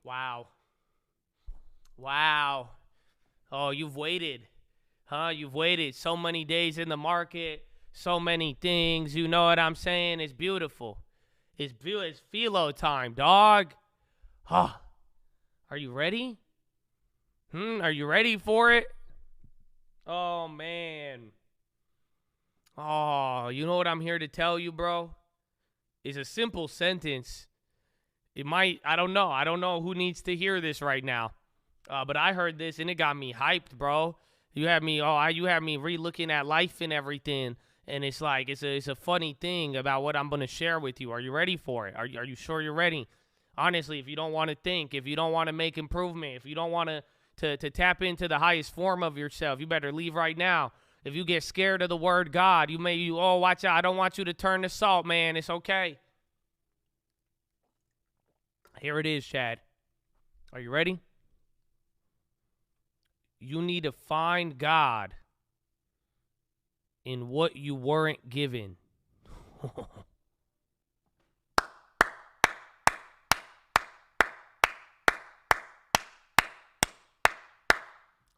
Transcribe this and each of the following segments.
Wow. Wow. Oh, you've waited. Huh? You've waited so many days in the market, so many things. You know what I'm saying? It's beautiful. It's philo time, dog. Huh. Are you ready? Are you ready for it? Oh, man. Oh, you know what I'm here to tell you, bro? It's a simple sentence. I don't know. I don't know who needs to hear this right now. But I heard this and it got me hyped, bro. You had me re-looking at life and everything. And it's like, it's a funny thing about what I'm going to share with you. Are you ready for it? Are you sure you're ready? Honestly, if you don't want to think, if you don't want to make improvement, if you don't want to tap into the highest form of yourself, you better leave right now. If you get scared of the word God, watch out. I don't want you to turn to salt, man. It's okay. Here it is, Chad. Are you ready? You need to find God in what you weren't given.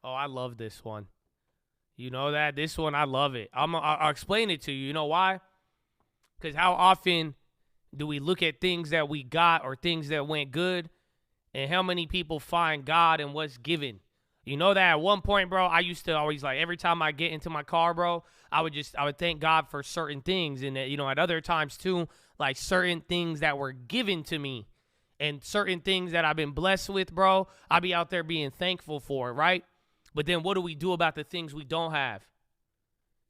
Oh, I love this one. You know that? This one, I love it. I'll explain it to you. You know why? Because how often do we look at things that we got or things that went good, and how many people find God in what's given? You know that at one point, bro, I used to always, like, every time I get into my car, bro, I would thank God for certain things. And, at other times, too, like certain things that were given to me and certain things that I've been blessed with, bro, I'll be out there being thankful for, right? But then what do we do about the things we don't have?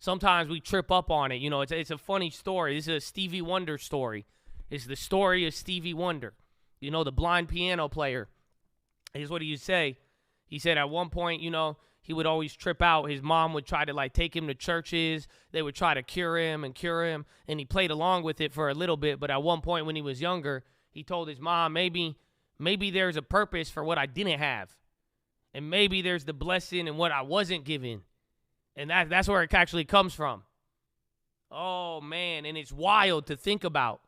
Sometimes we trip up on it. It's a funny story. This is a Stevie Wonder story. It's the story of Stevie Wonder, the blind piano player. Here's what he would say. He said at one point, he would always trip out. His mom would try to, take him to churches. They would try to cure him. And he played along with it for a little bit. But at one point when he was younger, he told his mom, maybe there's a purpose for what I didn't have. And maybe there's the blessing in what I wasn't given. And that's where it actually comes from. Oh, man. And it's wild to think about.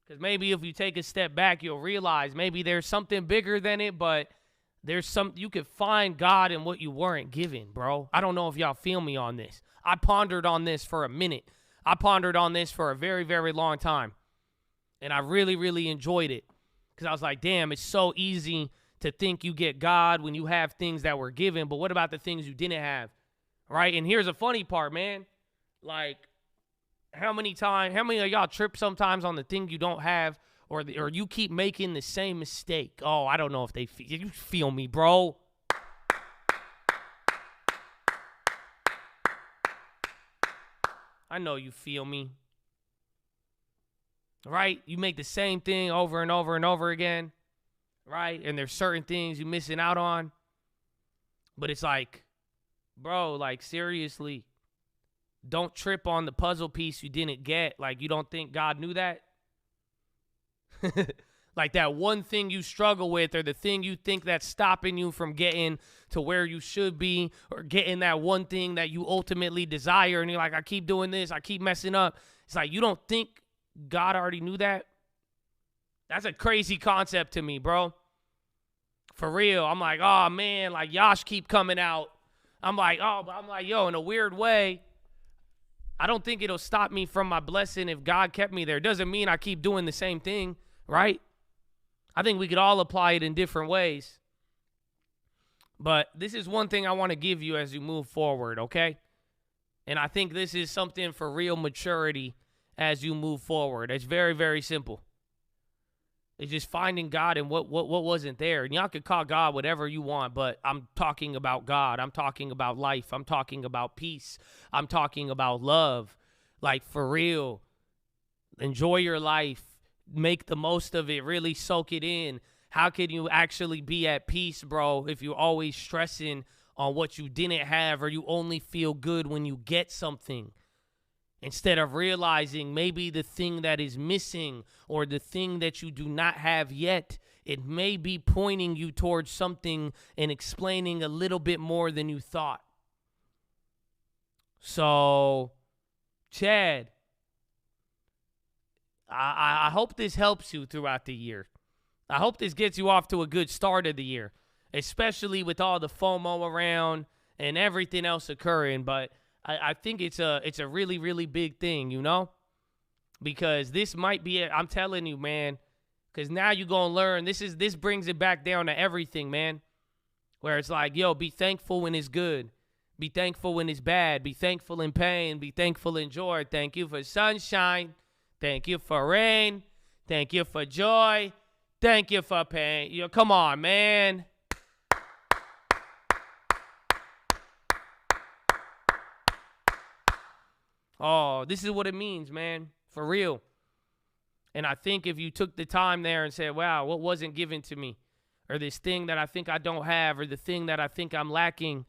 Because maybe if you take a step back, you'll realize maybe there's something bigger than it, but you could find God in what you weren't given, bro. I don't know if y'all feel me on this. I pondered on this for a minute. I pondered on this for a very, very long time. And I really, really enjoyed it. Because I was like, damn, it's so easy to think you get God when you have things that were given. But what about the things you didn't have? Right? And here's the funny part, man. Like, how many of y'all trip sometimes on the thing you don't have? Or you keep making the same mistake. Oh, I don't know if you feel me, bro. I know you feel me. Right? You make the same thing over and over and over again. Right? And there's certain things you're missing out on. But it's like, bro, like, seriously, don't trip on the puzzle piece you didn't get. Like, you don't think God knew that? Like that one thing you struggle with, or the thing you think that's stopping you from getting to where you should be, or getting that one thing that you ultimately desire, and you're like, I keep doing this, I keep messing up. It's like, you don't think God already knew that? That's a crazy concept to me, bro. For real. I'm like, oh man, like Yash keep coming out. I'm like, yo, in a weird way, I don't think it'll stop me from my blessing if God kept me there. It doesn't mean I keep doing the same thing, right? I think we could all apply it in different ways. But this is one thing I want to give you as you move forward, okay? And I think this is something for real maturity as you move forward. It's very, very simple. It's just finding God in what wasn't there. And y'all could call God whatever you want, but I'm talking about God. I'm talking about life. I'm talking about peace. I'm talking about love. Like, for real. Enjoy your life. Make the most of it. Really soak it in. How can you actually be at peace, bro, if you're always stressing on what you didn't have, or you only feel good when you get something? Instead of realizing maybe the thing that is missing, or the thing that you do not have yet, it may be pointing you towards something and explaining a little bit more than you thought. So, Chad, I hope this helps you throughout the year. I hope this gets you off to a good start of the year, especially with all the FOMO around and everything else occurring. But I think it's a really, really big thing, you know? Because this might be it. I'm telling you, man, because now you're going to learn. This brings it back down to everything, man, where it's like, yo, be thankful when it's good. Be thankful when it's bad. Be thankful in pain. Be thankful in joy. Thank you for sunshine. Thank you for rain. Thank you for joy. Thank you for pain. Yo, come on, man. Oh, this is what it means, man. For real. And I think if you took the time there and said, wow, what wasn't given to me? Or this thing that I think I don't have, or the thing that I think I'm lacking.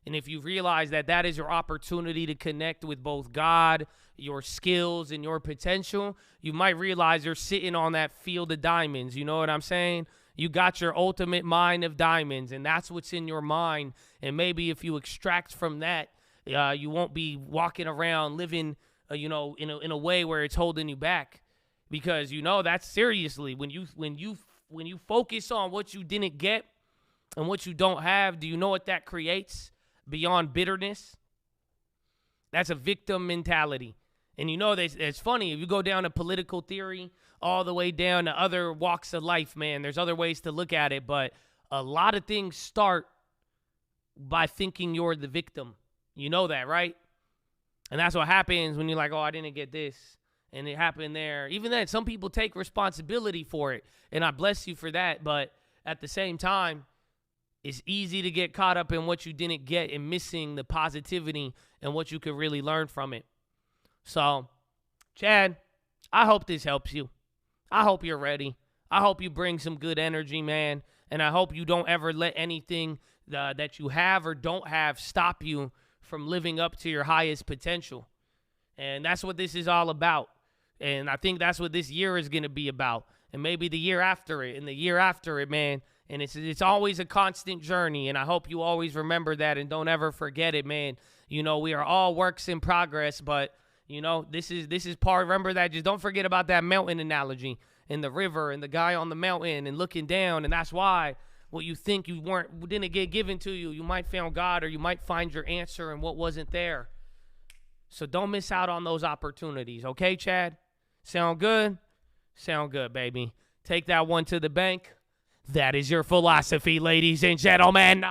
And if you realize that that is your opportunity to connect with both God, your skills, and your potential, you might realize you're sitting on that field of diamonds. You know what I'm saying? You got your ultimate mine of diamonds, and that's what's in your mind. And maybe if you extract from that, you won't be walking around living, in a way where it's holding you back. Because, that's seriously, when you focus on what you didn't get and what you don't have, do you know what that creates? Beyond bitterness, that's a victim mentality. And it's funny, if you go down to political theory, all the way down to other walks of life, man, there's other ways to look at it, but a lot of things start by thinking you're the victim. You know that, right? And that's what happens when you're like, oh, I didn't get this, and it happened there. Even then, some people take responsibility for it, and I bless you for that, but at the same time, it's easy to get caught up in what you didn't get and missing the positivity and what you could really learn from it. So, Chad, I hope this helps you. I hope you're ready. I hope you bring some good energy, man. And I hope you don't ever let anything that you have or don't have stop you from living up to your highest potential. And that's what this is all about. And I think that's what this year is going to be about. And maybe the year after it and the year after it, man. And it's always a constant journey, and I hope you always remember that and don't ever forget it, man. We are all works in progress, but, this is part. Remember that. Just don't forget about that mountain analogy and the river and the guy on the mountain and looking down, and that's why what you think didn't get given to you, you might find God or you might find your answer in what wasn't there. So don't miss out on those opportunities, okay, Chad? Sound good? Sound good, baby. Take that one to the bank. That is your philosophy, ladies and gentlemen.